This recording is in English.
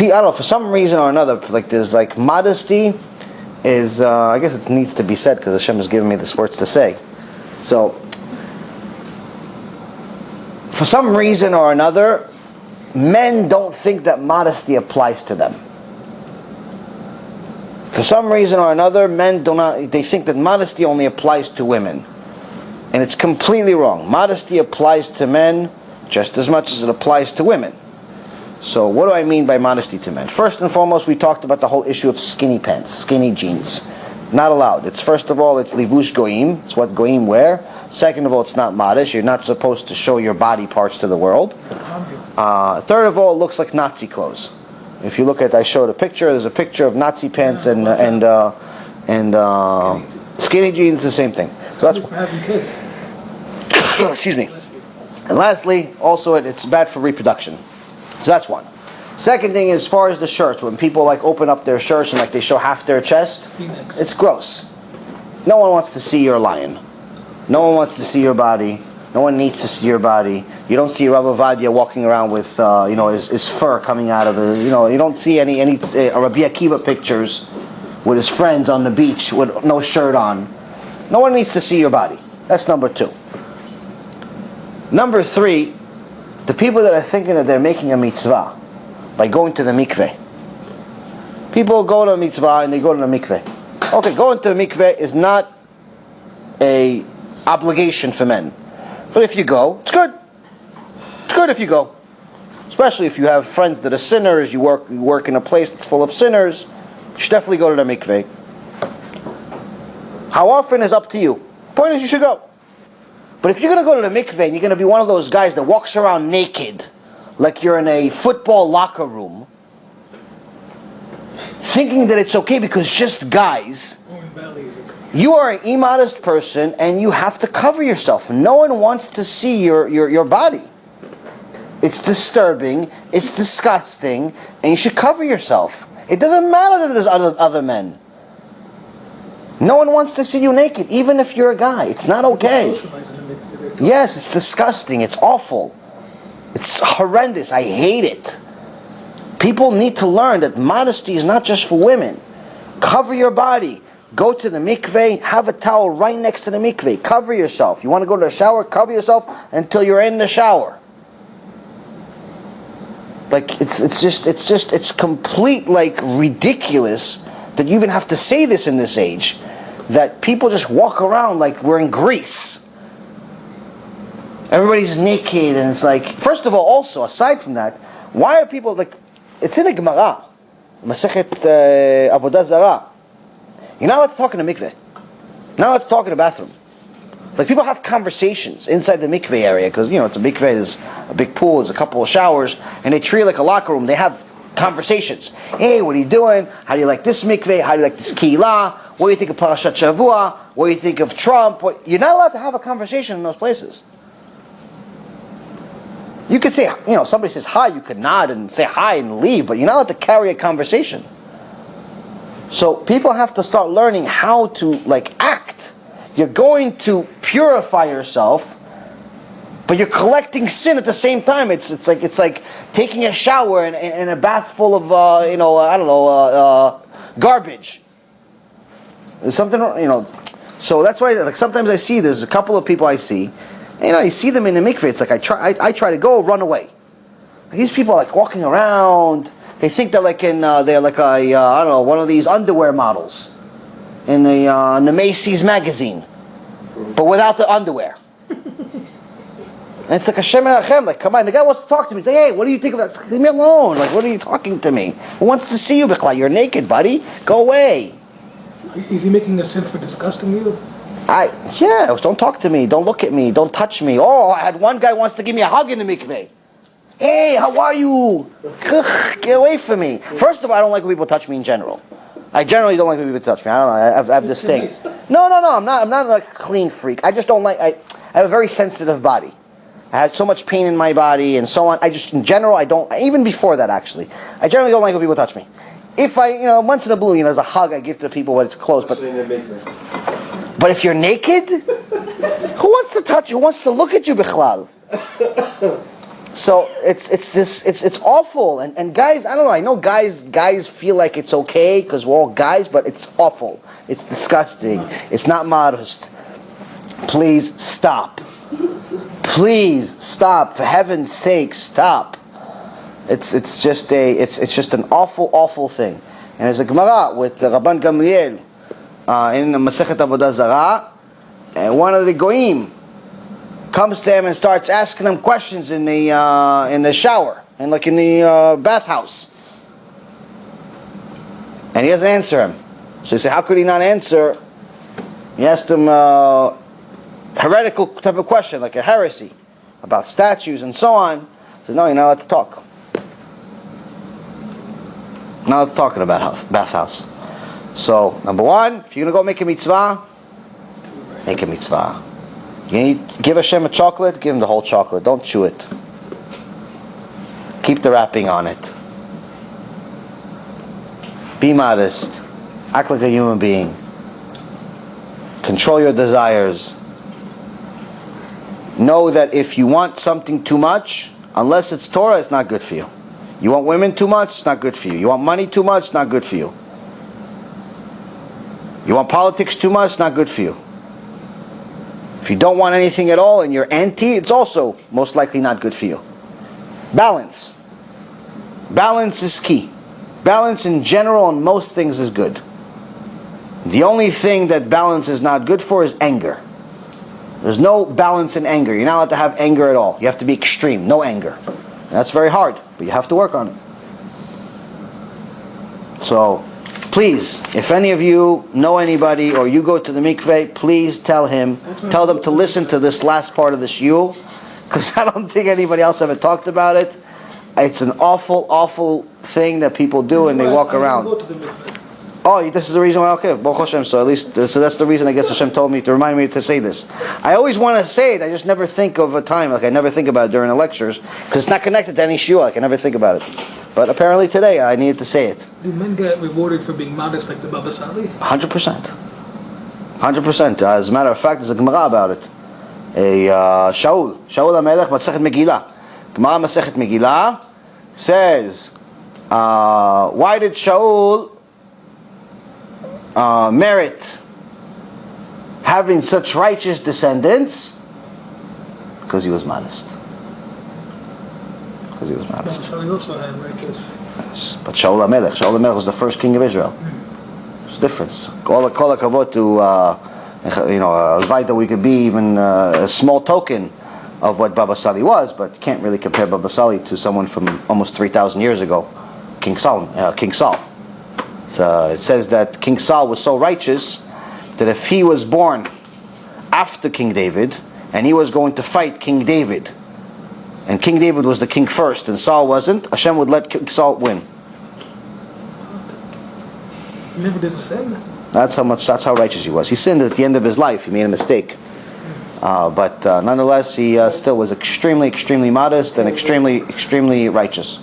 I don't know, for some reason or another, like there's like modesty is, I guess it needs to be said because Hashem has given me the words to say. So, for some reason or another, men don't think that modesty applies to them. For some reason or another, men they think that modesty only applies to women. And it's completely wrong. Modesty applies to men just as much as it applies to women. So what do I mean by modesty to men? First and foremost, we talked about the whole issue of skinny pants, skinny jeans. Not allowed. It's first of all, it's livush goyim. It's what goyim wear. Second of all, it's not modest. You're not supposed to show your body parts to the world. Third of all, it looks like Nazi clothes. If you look at, I showed a picture. There's a picture of Nazi pants and skinny jeans. The same thing. So that's. Excuse me. And lastly, also it's bad for reproduction. So that's one. Second thing, as far as the shirts, when people like open up their shirts and like they show half their chest, it's gross. No one wants to see your lion. No one wants to see your body. No one needs to see your body. You don't see Rabbi Vadia walking around with his fur coming out of it. You don't see any Rabbi Akiva pictures with his friends on the beach with no shirt on. No one needs to see your body. That's number two. Number three, the people that are thinking that they're making a mitzvah by going to the mikveh. People go to a mitzvah and they go to the mikveh. Okay, going to the mikveh is not a obligation for men. But if you go, it's good. It's good if you go. Especially if you have friends that are sinners, you work in a place that's full of sinners, you should definitely go to the mikveh. How often is up to you. The point is you should go. But if you're going to go to the mikveh and you're going to be one of those guys that walks around naked, like you're in a football locker room, thinking that it's okay because just guys, you are an immodest person and you have to cover yourself. No one wants to see your body. It's disturbing, it's disgusting, and you should cover yourself. It doesn't matter that there's other men. No one wants to see you naked, even if you're a guy. It's not okay. Yes, it's disgusting. It's awful. It's horrendous. I hate it. People need to learn that modesty is not just for women. Cover your body. Go to the mikveh. Have a towel right next to the mikveh. Cover yourself. You want to go to the shower? Cover yourself until you're in the shower. Like it's complete like ridiculous that you even have to say this in this age. That people just walk around like we're in Greece. Everybody's naked, and it's like, first of all, also, aside from that, why are people, like, it's in a Gemara, Masechet Avodah Zarah. You're not allowed to talk in a mikveh. You're not allowed to talk in a bathroom. Like, people have conversations inside the mikveh area, because, it's a mikveh, there's a big pool, there's a couple of showers, and they treat it like a locker room. They have conversations. Hey, what are you doing? How do you like this mikveh? How do you like this keilah? What do you think of Parashat Shavua? What do you think of Trump? You're not allowed to have a conversation in those places. You could say, somebody says hi, you could nod and say hi and leave, but you're not allowed to carry a conversation. So people have to start learning how to act. You're going to purify yourself, but you're collecting sin at the same time. It's like taking a shower in a bath full of garbage. There's something, So that's why sometimes I see there's a couple of people I see. You see them in the mikveh. It's like I try to go, run away. These people are walking around. They think they're they're like one of these underwear models in the Macy's magazine, but without the underwear. And it's like Hashem Erachem. Come on, the guy wants to talk to me. Say, hey, what do you think of that? Leave me alone. What are you talking to me? Who wants to see you, Bichlai? You're naked, buddy. Go away. Is he making a sin for disgusting you? Don't talk to me, don't look at me, don't touch me. Oh, I had one guy wants to give me a hug in the mikveh. Hey, how are you? Get away from me. First of all, I don't like when people touch me in general. I generally don't like when people touch me. I don't know, I have this thing. No, I'm not like a clean freak. I just don't like, I have a very sensitive body. I have so much pain in my body and so on. In general, I don't, even before that actually, I generally don't like when people touch me. If once in a blue, there's a hug I give to people when it's close, but if you're naked, who wants to touch you? Who wants to look at you, Bichlal? So it's awful, and guys, I don't know. I know guys feel like it's okay because we're all guys, but it's awful. It's disgusting. It's not modest. Please stop. Please stop. For heaven's sake, stop. It's just an awful thing. And there's a Gemara with Rabban Gamliel in the Masechet Avodah Zarah, and one of the goyim comes to him and starts asking him questions in the shower and in the bathhouse, and he doesn't answer him. So he said, "How could he not answer?" He asked him heretical type of question, like a heresy about statues and so on. He said, "No, you're not allowed to talk. Not allowed to talk in a bathhouse." So, number one, if you're gonna go make a mitzvah, make a mitzvah. You need to give Hashem a chocolate, give him the whole chocolate. Don't chew it. Keep the wrapping on it. Be modest. Act like a human being. Control your desires. Know that if you want something too much, unless it's Torah, it's not good for you. You want women too much, it's not good for you. You want money too much, it's not good for you. You want politics too much, it's not good for you. If you don't want anything at all and you're anti, it's also most likely not good for you. Balance. Balance is key. Balance in general on most things is good. The only thing that balance is not good for is anger. There's no balance in anger. You're not allowed to have anger at all. You have to be extreme. No anger. And that's very hard, but you have to work on it. So, please, if any of you know anybody or you go to the mikveh, please tell them to listen to this last part of the shiur, because I don't think anybody else ever talked about it. It's an awful thing that people do, and they walk around. Oh, this is the reason why. Okay, Baruch Hashem. So at least, so that's the reason I guess Hashem told me to remind me to say this. I always want to say it. I just never think of a time. Like I never think about it during the lectures because it's not connected to any shiur. Like I never think about it. But apparently today I needed to say it. Do men get rewarded for being modest like the Baba Sali? 100%. 100%. As a matter of fact, there's a Gemara about it. Shaul HaMelech Masechet Megillah. Gemara Masechet Megillah says, why did Shaul merit having such righteous descendants? Because he was modest. Because he was modest. Sali also had righteous. Yes. But Shaul HaMelech was the first king of Israel. There's a difference. All the Avot to Alvaita, we could be even a small token of what Baba Sali was, but you can't really compare Baba Sali to someone from almost 3,000 years ago, King Saul. It says that King Saul was so righteous that if he was born after King David and he was going to fight King David, and King David was the king first and Saul wasn't, Hashem would let King Saul win. He never did sin. That's how righteous he was. He sinned at the end of his life. He made a mistake. But nonetheless, he still was extremely modest and extremely righteous.